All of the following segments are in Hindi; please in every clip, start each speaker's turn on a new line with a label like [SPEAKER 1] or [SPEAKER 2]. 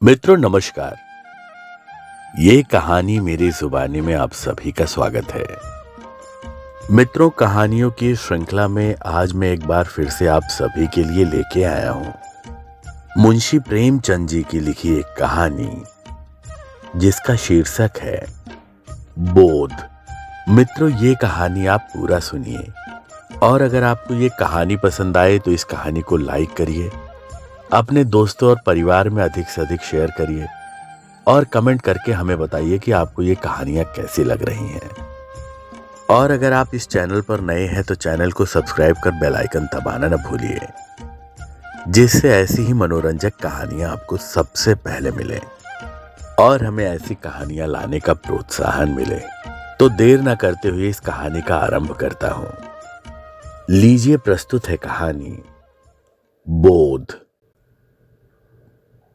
[SPEAKER 1] मित्रों नमस्कार। ये कहानी मेरी जुबानी में आप सभी का स्वागत है। मित्रों, कहानियों की श्रृंखला में आज मैं एक बार फिर से आप सभी के लिए लेके आया हूं मुंशी प्रेमचंद जी की लिखी एक कहानी जिसका शीर्षक है बोध। मित्रों, ये कहानी आप पूरा सुनिए और अगर आपको ये कहानी पसंद आए तो इस कहानी को लाइक करिए, अपने दोस्तों और परिवार में अधिक से अधिक शेयर करिए और कमेंट करके हमें बताइए कि आपको ये कहानियां कैसी लग रही हैं। और अगर आप इस चैनल पर नए हैं तो चैनल को सब्सक्राइब कर बेल आइकन दबाना न भूलिए, जिससे ऐसी ही मनोरंजक कहानियां आपको सबसे पहले मिले और हमें ऐसी कहानियां लाने का प्रोत्साहन मिले। तो देर न करते हुए इस कहानी का आरंभ करता हूं। लीजिए, प्रस्तुत है कहानी बोध।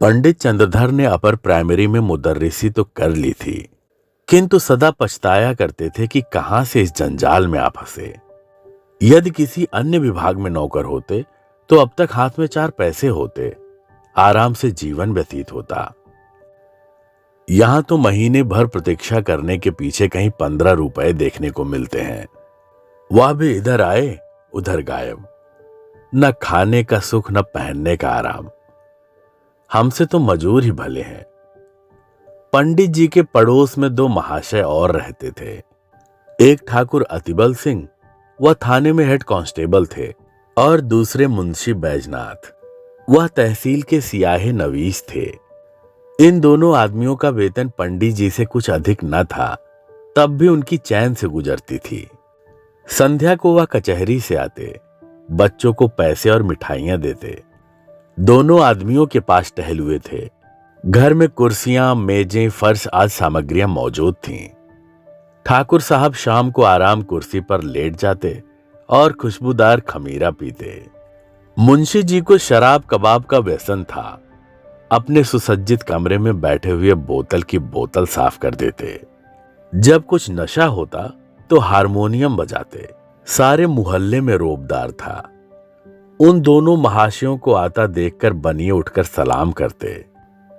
[SPEAKER 1] पंडित चंद्रधर ने अपर प्राइमरी में मुदर्रिसी तो कर ली थी, किंतु सदा पछताया करते थे कि कहां से इस जंजाल में आ फंसे। यदि किसी अन्य विभाग में नौकर होते तो अब तक हाथ में 4 पैसे होते, आराम से जीवन व्यतीत होता। यहां तो महीने भर प्रतीक्षा करने के पीछे कहीं 15 रुपए देखने को मिलते हैं, वह भी इधर आए उधर गायब। न खाने का सुख न पहनने का आराम। हमसे तो मजूर ही भले हैं। पंडित जी के पड़ोस में 2 महाशय और रहते थे। एक ठाकुर अतिबल सिंह, वह थाने में हेड कांस्टेबल थे, और दूसरे मुंशी बैजनाथ, वह तहसील के सियाहे नवीस थे। इन दोनों आदमियों का वेतन पंडित जी से कुछ अधिक न था, तब भी उनकी चैन से गुजरती थी। संध्या को वह कचहरी से आते, बच्चों को पैसे और मिठाइयां देते। दोनों आदमियों के पास टहलुए थे। घर में कुर्सियां, मेजें, फर्श आदि सामग्रियां मौजूद थीं। ठाकुर साहब शाम को आराम कुर्सी पर लेट जाते और खुशबूदार खमीरा पीते। मुंशी जी को शराब कबाब का व्यसन था। अपने सुसज्जित कमरे में बैठे हुए बोतल की बोतल साफ कर देते। जब कुछ नशा होता तो हारमोनियम बजाते। सारे मुहल्ले में रोबदार था। उन दोनों महाशयों को आता देखकर बनिए उठकर सलाम करते।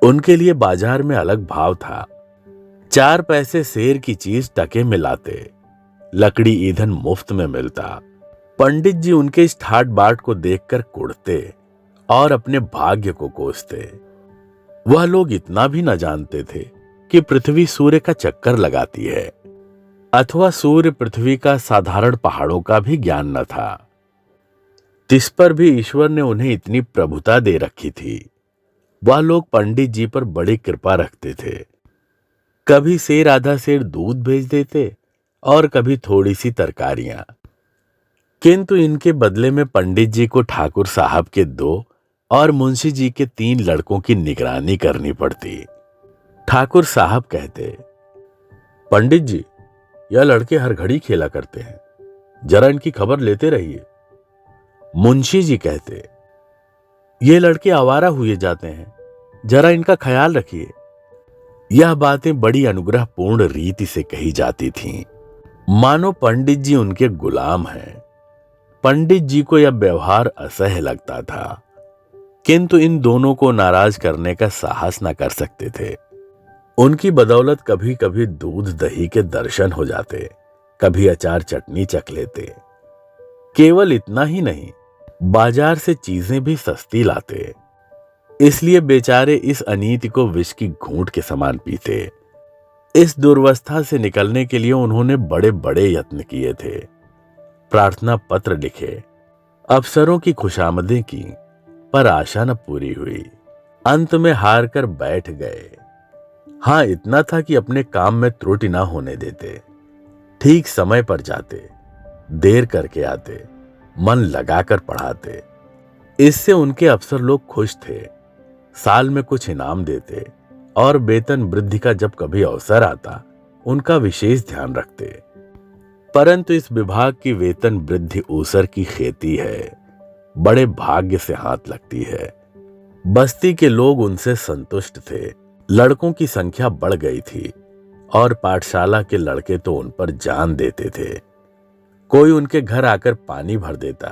[SPEAKER 1] उनके लिए बाजार में अलग भाव था। 4 पैसे शेर की चीज टके में लाते। लकड़ी ईंधन मुफ्त में मिलता। पंडित जी उनके इस ठाट बाट को देखकर कुढ़ते और अपने भाग्य को कोसते। वह लोग इतना भी न जानते थे कि पृथ्वी सूर्य का चक्कर लगाती है, अथवा सूर्य पृथ्वी का साधारण पहाड़ों का भी ज्ञान न था। तिस पर भी ईश्वर ने उन्हें इतनी प्रभुता दे रखी थी। वह लोग पंडित जी पर बड़ी कृपा रखते थे। कभी सेर आधा सेर दूध भेज देते और कभी थोड़ी सी तरकारियां। किंतु इनके बदले में पंडित जी को ठाकुर साहब के 2 और मुंशी जी के 3 लड़कों की निगरानी करनी पड़ती। ठाकुर साहब कहते, पंडित जी, यह लड़के हर घड़ी खेला करते हैं, जरा इनकी खबर लेते रहिए। मुंशी जी कहते, ये लड़के आवारा हुए जाते हैं, जरा इनका ख्याल रखिए। यह बातें बड़ी अनुग्रहपूर्ण रीति से कही जाती थीं, मानो पंडित जी उनके गुलाम हैं। पंडित जी को यह व्यवहार असह्य लगता था, किंतु इन दोनों को नाराज करने का साहस न कर सकते थे। उनकी बदौलत कभी कभी दूध दही के दर्शन हो जाते, कभी अचार चटनी चख लेते। केवल इतना ही नहीं, बाजार से चीजें भी सस्ती लाते। इसलिए बेचारे इस अनीति को विष की घूंट के समान पीते। इस दुर्वस्था से निकलने के लिए उन्होंने बड़े बड़े यत्न किए थे। प्रार्थना पत्र लिखे, अफसरों की खुशामदें की, पर आशा न पूरी हुई। अंत में हार कर बैठ गए। हां, इतना था कि अपने काम में त्रुटि ना होने देते। ठीक समय पर जाते, देर करके आते, मन लगाकर पढ़ाते। इससे उनके अफसर लोग खुश थे। साल में कुछ इनाम देते और वेतन वृद्धि का जब कभी अवसर आता उनका विशेष ध्यान रखते। परंतु इस विभाग की वेतन वृद्धि ऊसर की खेती है, बड़े भाग्य से हाथ लगती है। बस्ती के लोग उनसे संतुष्ट थे। लड़कों की संख्या बढ़ गई थी और पाठशाला के लड़के तो उन पर जान देते थे। कोई उनके घर आकर पानी भर देता,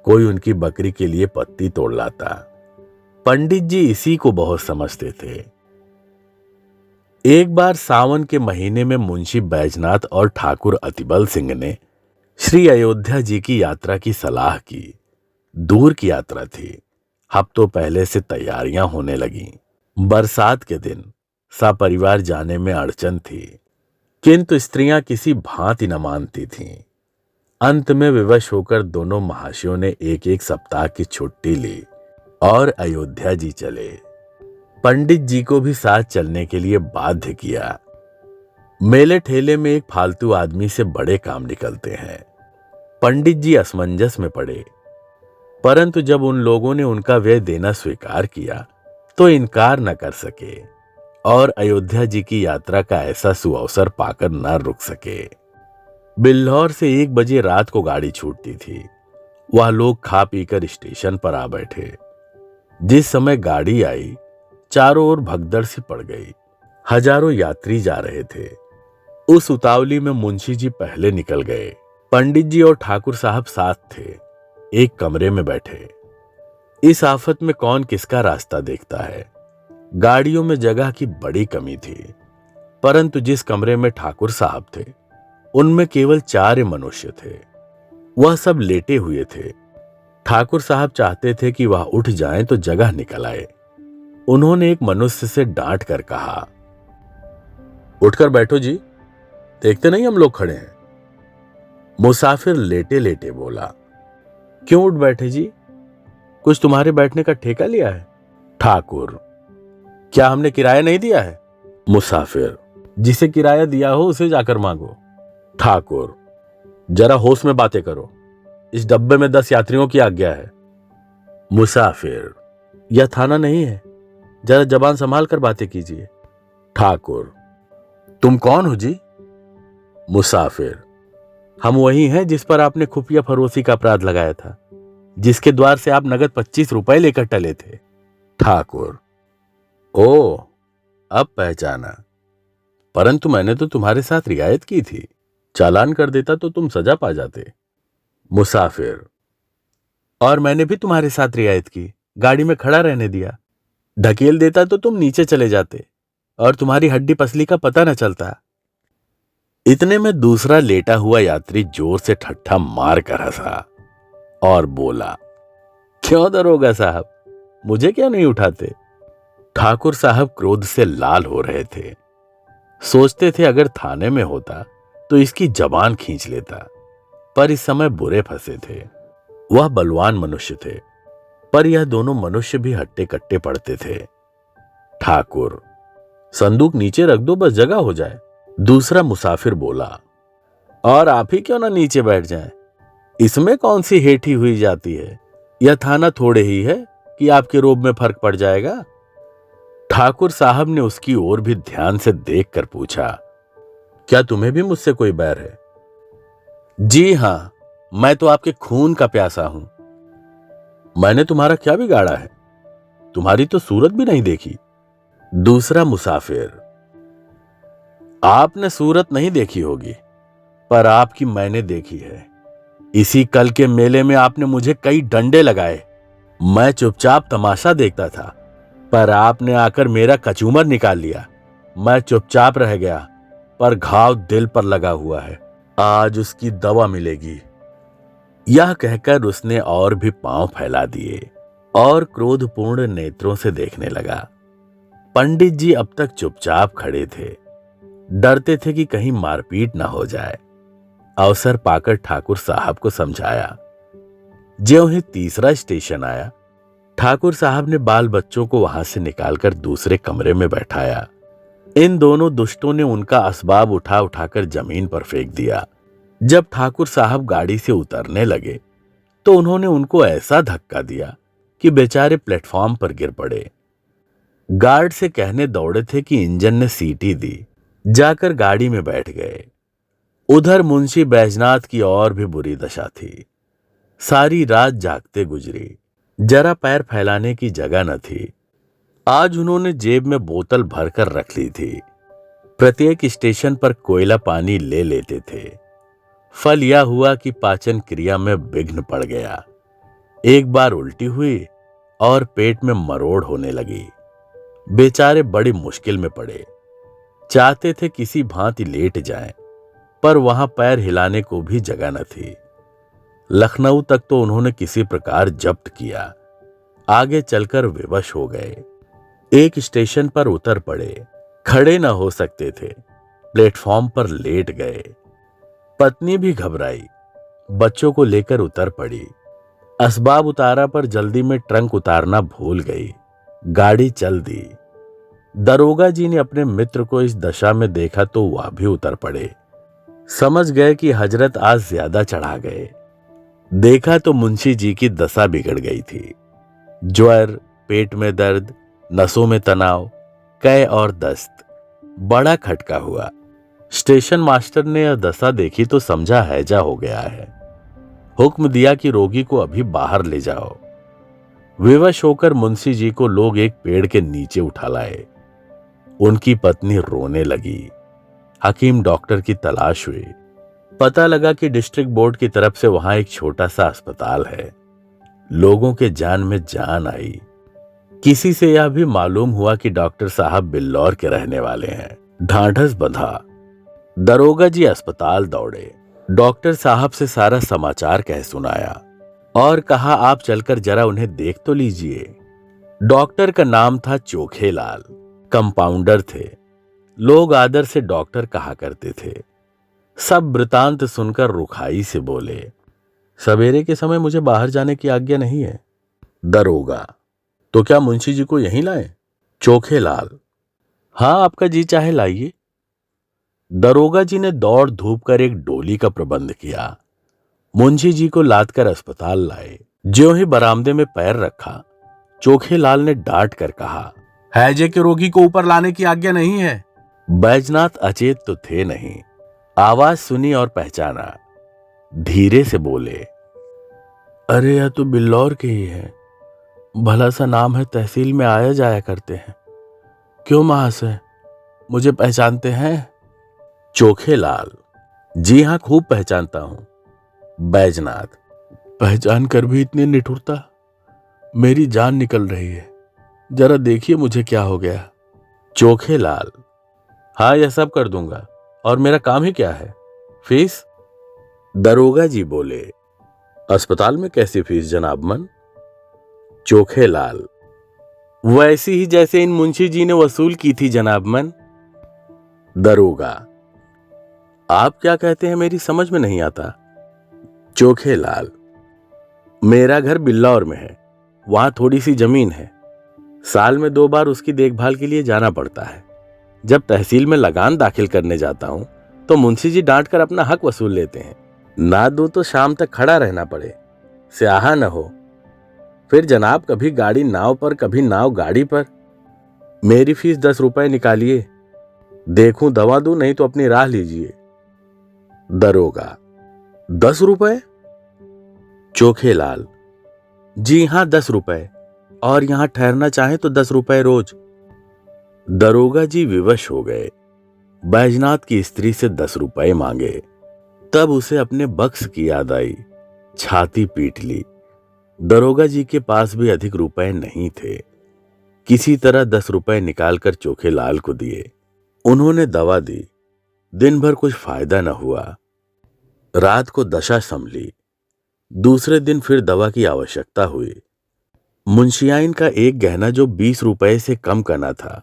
[SPEAKER 1] कोई उनकी बकरी के लिए पत्ती तोड़ लाता। पंडित जी इसी को बहुत समझते थे। एक बार सावन के महीने में मुंशी बैजनाथ और ठाकुर अतिबल सिंह ने श्री अयोध्या जी की यात्रा की सलाह की। दूर की यात्रा थी। हफ्तों पहले से तैयारियां होने लगीं। बरसात के दिन सपरिवार जाने में अड़चन थी, किंतु स्त्रियां किसी भांति न मानती थीं। अंत में विवश होकर दोनों महाशयों ने एक एक सप्ताह की छुट्टी ली और अयोध्या जी चले। पंडित जी को भी साथ चलने के लिए बाध्य किया। मेले ठेले में एक फालतू आदमी से बड़े काम निकलते हैं। पंडित जी असमंजस में पड़े, परंतु जब उन लोगों ने उनका व्यय देना स्वीकार किया तो इनकार न कर सके और अयोध्या जी की यात्रा का ऐसा सुअवसर पाकर न रुक सके। बिल्लौर से 1 बजे रात को गाड़ी छूटती थी। वह लोग खा पीकर स्टेशन पर आ बैठे। जिस समय गाड़ी आई, चारों ओर भगदड़ सी पड़ गई। हजारों यात्री जा रहे थे। उस उतावली में मुंशी जी पहले निकल गए। पंडित जी और ठाकुर साहब साथ थे, एक कमरे में बैठे। इस आफत में कौन किसका रास्ता देखता है। गाड़ियों में जगह की बड़ी कमी थी, परंतु जिस कमरे में ठाकुर साहब थे उनमें केवल 4 मनुष्य थे। वह सब लेटे हुए थे। ठाकुर साहब चाहते थे कि वह उठ जाएं तो जगह निकल आए। उन्होंने एक मनुष्य से डांट कर कहा, उठकर बैठो जी, देखते नहीं हम लोग खड़े हैं। मुसाफिर लेटे लेटे बोला, क्यों उठ बैठे जी, कुछ तुम्हारे बैठने का ठेका लिया है? ठाकुर, क्या हमने किराया नहीं दिया है? मुसाफिर, जिसे किराया दिया हो उसे जाकर मांगो। ठाकुर, जरा होश में बातें करो, इस डब्बे में 10 यात्रियों की आज्ञा है। मुसाफिर, यह थाना नहीं है, जरा जबान संभाल कर बातें कीजिए। ठाकुर, तुम कौन हो जी? मुसाफिर, हम वही हैं जिस पर आपने खुफिया फरोशी का अपराध लगाया था, जिसके द्वार से आप नगद 25 रुपए लेकर टले थे। ठाकुर, ओ, अब पहचाना, परंतु मैंने तो तुम्हारे साथ रियायत की थी, चालान कर देता तो तुम सजा पा जाते। मुसाफिर, और मैंने भी तुम्हारे साथ रियायत की, गाड़ी में खड़ा रहने दिया, ढकेल देता तो तुम नीचे चले जाते और तुम्हारी हड्डी पसली का पता न चलता। इतने में दूसरा लेटा हुआ यात्री जोर से ठट्ठा मार कर हंसा और बोला, क्यों दरोगा साहब, मुझे क्यों नहीं उठाते? ठाकुर साहब क्रोध से लाल हो रहे थे। सोचते थे अगर थाने में होता तो इसकी जबान खींच लेता, पर इस समय बुरे फंसे थे। वह बलवान मनुष्य थे, पर यह दोनों मनुष्य भी हट्टे कट्टे पड़ते थे। ठाकुर, संदूक नीचे रख दो, बस जगह हो जाए। दूसरा मुसाफिर बोला, और आप ही क्यों ना नीचे बैठ जाएं? इसमें कौन सी हेठी हुई जाती है? यह थाना थोड़े ही है कि आपके रोब में फर्क पड़ जाएगा। ठाकुर साहब ने उसकी ओर भी ध्यान से देखकर पूछा, क्या तुम्हें भी मुझसे कोई बैर है? जी हां, मैं तो आपके खून का प्यासा हूं। मैंने तुम्हारा क्या बिगाड़ा है? तुम्हारी तो सूरत भी नहीं देखी। दूसरा मुसाफिर, आपने सूरत नहीं देखी होगी, पर आपकी मैंने देखी है। इसी कल के मेले में आपने मुझे कई डंडे लगाए। मैं चुपचाप तमाशा देखता था, पर आपने आकर मेरा कचूमर निकाल लिया। मैं चुपचाप रह गया, पर घाव दिल पर लगा हुआ है, आज उसकी दवा मिलेगी। यह कहकर उसने और भी पांव फैला दिए और क्रोधपूर्ण नेत्रों से देखने लगा। पंडित जी अब तक चुपचाप खड़े थे, डरते थे कि कहीं मारपीट न हो जाए। अवसर पाकर ठाकुर साहब को समझाया। ज्यों ही तीसरा स्टेशन आया, ठाकुर साहब ने बाल बच्चों को वहां से निकालकर दूसरे कमरे में बैठाया। इन दोनों दुष्टों ने उनका असबाब उठा उठाकर जमीन पर फेंक दिया। जब ठाकुर साहब गाड़ी से उतरने लगे तो उन्होंने उनको ऐसा धक्का दिया कि बेचारे प्लेटफॉर्म पर गिर पड़े। गार्ड से कहने दौड़े थे कि इंजन ने सीटी दी, जाकर गाड़ी में बैठ गए। उधर मुंशी बैजनाथ की और भी बुरी दशा थी। सारी रात जागते गुजरी, जरा पैर फैलाने की जगह न थी। आज उन्होंने जेब में बोतल भरकर रख ली थी। प्रत्येक स्टेशन पर कोयला पानी ले लेते थे। फल यह हुआ कि पाचन क्रिया में विघ्न पड़ गया। एक बार उल्टी हुई और पेट में मरोड़ होने लगी। बेचारे बड़ी मुश्किल में पड़े। चाहते थे किसी भांति लेट जाएं, पर वहां पैर हिलाने को भी जगह न थी। लखनऊ तक तो उन्होंने किसी प्रकार जब्त किया। आगे चलकर विवश हो गए। एक स्टेशन पर उतर पड़े। खड़े न हो सकते थे, प्लेटफॉर्म पर लेट गए। पत्नी भी घबराई, बच्चों को लेकर उतर पड़ी। असबाब उतारा पर जल्दी में ट्रंक उतारना भूल गई। गाड़ी चल दी। दरोगा जी ने अपने मित्र को इस दशा में देखा तो वह भी उतर पड़े। समझ गए कि हजरत आज ज्यादा चढ़ा गए। देखा तो मुंशी जी की दशा बिगड़ गई थी। ज्वर, पेट में दर्द, नसों में तनाव, कै और दस्त। बड़ा खटका हुआ। स्टेशन मास्टर ने यह दशा देखी तो समझा हैजा हो गया है। हुक्म दिया कि रोगी को अभी बाहर ले जाओ। विवश होकर मुंशी जी को लोग एक पेड़ के नीचे उठा लाए। उनकी पत्नी रोने लगी। हकीम डॉक्टर की तलाश हुई। पता लगा कि डिस्ट्रिक्ट बोर्ड की तरफ से वहां एक छोटा सा अस्पताल है। लोगों के जान में जान आई। किसी से यह भी मालूम हुआ कि डॉक्टर साहब बिल्लौर के रहने वाले हैं। ढांढस बंधा। दरोगा जी अस्पताल दौड़े। डॉक्टर साहब से सारा समाचार कह सुनाया और कहा आप चलकर जरा उन्हें देख तो लीजिए। डॉक्टर का नाम था चोखेलाल। कंपाउंडर थे। लोग आदर से डॉक्टर कहा करते थे। सब वृतांत सुनकर रुखाई से बोले, सवेरे के समय मुझे बाहर जाने की आज्ञा नहीं है। दरोगा, तो क्या मुंशी जी को यहीं लाएं? चोखेलाल, हाँ आपका जी चाहे लाइए। दरोगा जी ने दौड़ धूप कर एक डोली का प्रबंध किया। मुंशी जी को लादकर अस्पताल लाए। ज्यों ही बरामदे में पैर रखा, चोखेलाल ने डांट कर कहा, हैजे के रोगी को ऊपर लाने की आज्ञा नहीं है। बैजनाथ अचेत तो थे नहीं। आवाज सुनी और पहचाना। धीरे से बोले, अरे यह तो बिल्लौर के ही है। भला सा नाम है, तहसील में आया जाया करते हैं। क्यों महाशय, मुझे पहचानते हैं? चोखेलाल, जी हां खूब पहचानता हूं। बैजनाथ, पहचान कर भी इतनी निठुरता? मेरी जान निकल रही है, जरा देखिए मुझे क्या हो गया। चोखेलाल, हाँ यह सब कर दूंगा, और मेरा काम ही क्या है, फीस? दरोगा जी बोले, अस्पताल में कैसी फीस जनाब मन? चोखेलाल, वैसी ही जैसे इन मुंशी जी ने वसूल की थी जनाब मन। दरोगा, आप क्या कहते हैं मेरी समझ में नहीं आता। चोखेलाल, मेरा घर बिल्लौर में है, वहां थोड़ी सी जमीन है। साल में 2 बार उसकी देखभाल के लिए जाना पड़ता है। जब तहसील में लगान दाखिल करने जाता हूं तो मुंशी जी डांट कर अपना हक वसूल लेते हैं। ना दूं तो शाम तक खड़ा रहना पड़े, स्याहा न हो। फिर जनाब कभी गाड़ी नाव पर, कभी नाव गाड़ी पर। मेरी फीस 10 रुपए निकालिए। देखूं दवा दूं, नहीं तो अपनी राह लीजिए। दरोगा, 10 रुपए? चोखेलाल, जी हां 10 रुपए, और यहां ठहरना चाहें तो 10 रुपए रोज। दरोगा जी विवश हो गए। बैजनाथ की स्त्री से 10 रुपए मांगे। तब उसे अपने बक्स की याद आई। छाती पीट ली। दरोगा जी के पास भी अधिक रुपए नहीं थे। किसी तरह 10 रुपए निकालकर चोखेलाल को दिए। उन्होंने दवा दी। दिन भर कुछ फायदा न हुआ। रात को दशा संभली। दूसरे दिन फिर दवा की आवश्यकता हुई। मुंशियाइन का एक गहना जो 20 रुपए से कम का न था,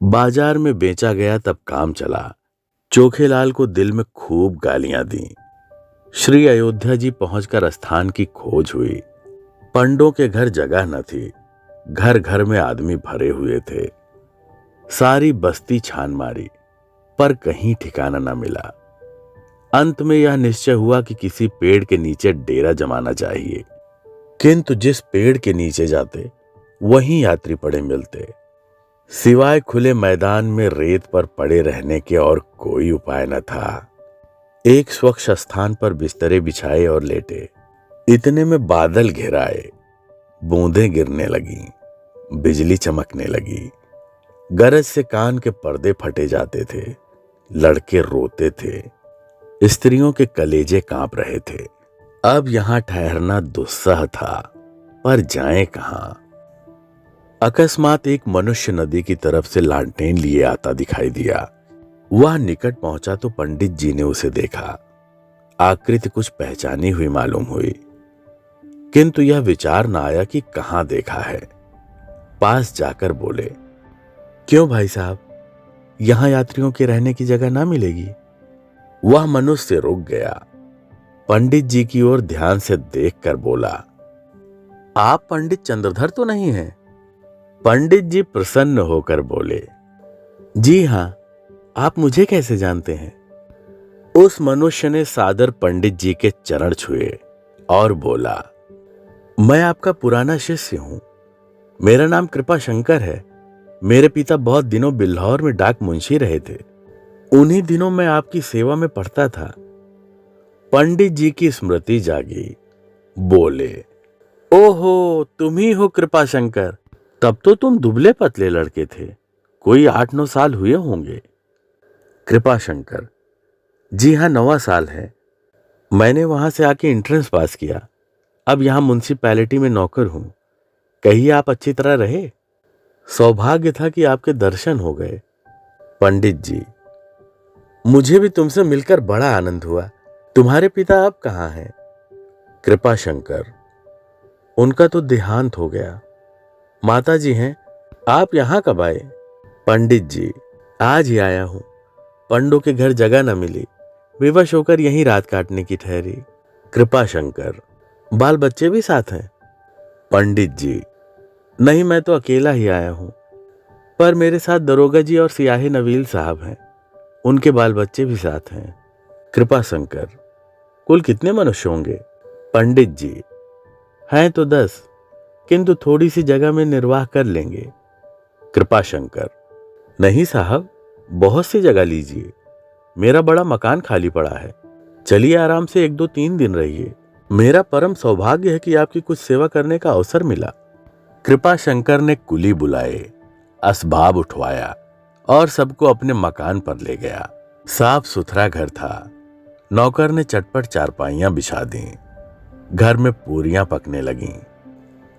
[SPEAKER 1] बाजार में बेचा गया, तब काम चला। चोखेलाल को दिल में खूब गालियां दी। श्री अयोध्या जी पहुंचकर स्थान की खोज हुई। पंडों के घर जगह न थी। घर घर में आदमी भरे हुए थे। सारी बस्ती छान मारी, पर कहीं ठिकाना न मिला। अंत में यह निश्चय हुआ कि किसी पेड़ के नीचे डेरा जमाना चाहिए। किंतु जिस पेड़ के नीचे जाते वहीं यात्री पड़े मिलते। सिवाय खुले मैदान में रेत पर पड़े रहने के और कोई उपाय न था। एक स्वच्छ स्थान पर बिस्तरे बिछाए और लेटे। इतने में बादल घिर आए। बूंदें गिरने लगीं। बिजली चमकने लगी। गरज से कान के पर्दे फटे जाते थे। लड़के रोते थे। स्त्रियों के कलेजे कांप रहे थे। अब यहां ठहरना दुस्सह था, पर जाएं कहां? अकस्मात एक मनुष्य नदी की तरफ से लालटेन लिए आता दिखाई दिया। वह निकट पहुंचा तो पंडित जी ने उसे देखा। आकृति कुछ पहचानी हुई मालूम हुई, किंतु यह विचार न आया कि कहां देखा है। पास जाकर बोले, क्यों भाई साहब, यहां यात्रियों के रहने की जगह ना मिलेगी? वह मनुष्य रुक गया, पंडित जी की ओर ध्यान से देखकर बोला, आप पंडित चंद्रधर तो नहीं हैं? पंडित जी प्रसन्न होकर बोले, जी हां, आप मुझे कैसे जानते हैं? उस मनुष्य ने सादर पंडित जी के चरण छुए और बोला, मैं आपका पुराना शिष्य हूं। मेरा नाम कृपा शंकर है। मेरे पिता बहुत दिनों बिल्हौर में डाक मुंशी रहे थे। उन्हीं दिनों मैं आपकी सेवा में पढ़ता था। पंडित जी की स्मृति जागी, बोले, ओहो, तुम ही हो कृपा शंकर। तब तो तुम दुबले पतले लड़के थे, कोई 8-9 साल हुए होंगे। कृपा शंकर, जी हां, 9वां साल है। मैंने वहां से आके एंट्रेंस पास किया। अब यहां म्युनिसिपैलिटी में नौकर हूं। कहिए आप अच्छी तरह रहे? सौभाग्य था कि आपके दर्शन हो गए। पंडित जी, मुझे भी तुमसे मिलकर बड़ा आनंद हुआ। तुम्हारे पिता अब कहां हैं? कृपा शंकर, उनका तो देहांत हो गया। माता जी हैं। आप यहां कब आए? पंडित जी, आज ही आया हूं। पंडों के घर जगह न मिली, विवश होकर यहीं रात काटने की ठहरी। कृपा शंकर, बाल बच्चे भी साथ हैं? पंडित जी, नहीं, मैं तो अकेला ही आया हूं, पर मेरे साथ दरोगा जी और सियाही नवील साहब हैं। उनके बाल बच्चे भी साथ हैं। कृपा शंकर, कुल कितने मनुष्य होंगे? पंडित जी, हैं तो 10, किंतु थोड़ी सी जगह में निर्वाह कर लेंगे। कृपा शंकर, नहीं साहब, बहुत सी जगह लीजिए। मेरा बड़ा मकान खाली पड़ा है। चलिए आराम से 1-2-3 दिन रहिए। मेरा परम सौभाग्य है कि आपकी कुछ सेवा करने का अवसर मिला। कृपा शंकर ने कुली बुलाए, असबाब उठवाया और सबको अपने मकान पर ले गया। साफ सुथरा घर था। नौकर ने चटपट चारपाइयां बिछा दी। घर में पूरियां पकने लगीं।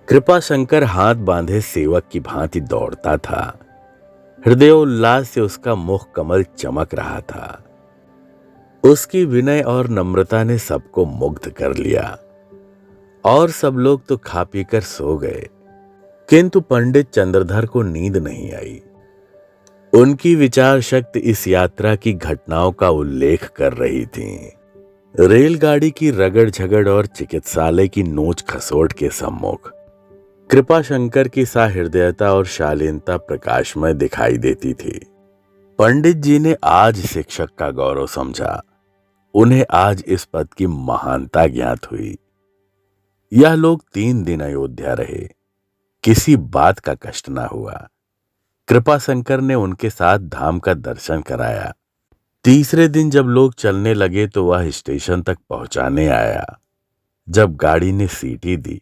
[SPEAKER 1] कृपा शंकर हाथ बांधे सेवक की भांति दौड़ता था। हृदय उल्लास से उसका मुख कमल चमक रहा था। उसकी विनय और नम्रता ने सबको मुग्ध कर लिया और सब लोग तो खा पीकर सो गए, किंतु पंडित चंद्रधर को नींद नहीं आई। उनकी विचार शक्ति इस यात्रा की घटनाओं का उल्लेख कर रही थी। रेलगाड़ी की रगड़ झगड़ और चिकित्सालय की नोच खसोट के सम्मुख कृपा शंकर की सहृदयता और शालीनता प्रकाशमय दिखाई देती थी। पंडित जी ने आज शिक्षक का गौरव समझा। उन्हें आज इस पद की महानता ज्ञात हुई। यह लोग 3 दिन अयोध्या रहे। किसी बात का कष्ट ना हुआ। कृपा शंकर ने उनके साथ धाम का दर्शन कराया। तीसरे दिन जब लोग चलने लगे तो वह स्टेशन तक पहुंचाने आया। जब गाड़ी ने सीटी दी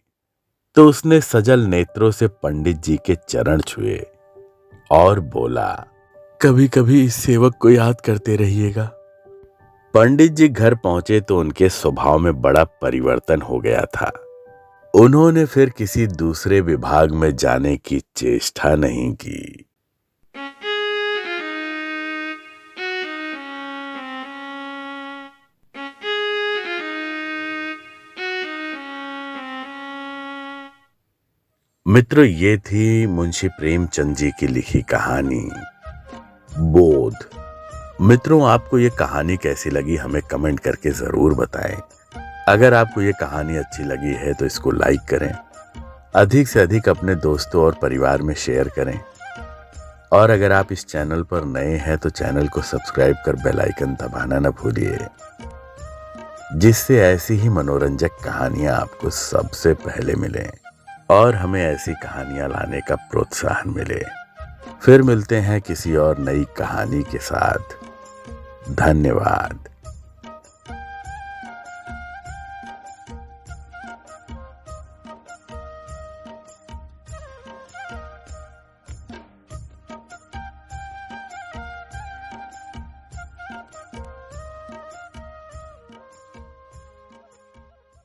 [SPEAKER 1] तो उसने सजल नेत्रों से पंडित जी के चरण छुए और बोला, कभी कभी इस सेवक को याद करते रहिएगा। पंडित जी घर पहुंचे तो उनके स्वभाव में बड़ा परिवर्तन हो गया था। उन्होंने फिर किसी दूसरे विभाग में जाने की चेष्टा नहीं की। मित्रों, ये थी मुंशी प्रेमचंद जी की लिखी कहानी बोध। मित्रों, आपको ये कहानी कैसी लगी हमें कमेंट करके जरूर बताएं। अगर आपको ये कहानी अच्छी लगी है तो इसको लाइक करें, अधिक से अधिक अपने दोस्तों और परिवार में शेयर करें, और अगर आप इस चैनल पर नए हैं तो चैनल को सब्सक्राइब कर बेल आइकन दबाना न भूलिए, जिससे ऐसी ही मनोरंजक कहानियां आपको सबसे पहले मिलें और हमें ऐसी कहानियां लाने का प्रोत्साहन मिले। फिर मिलते हैं किसी और नई कहानी के साथ। धन्यवाद।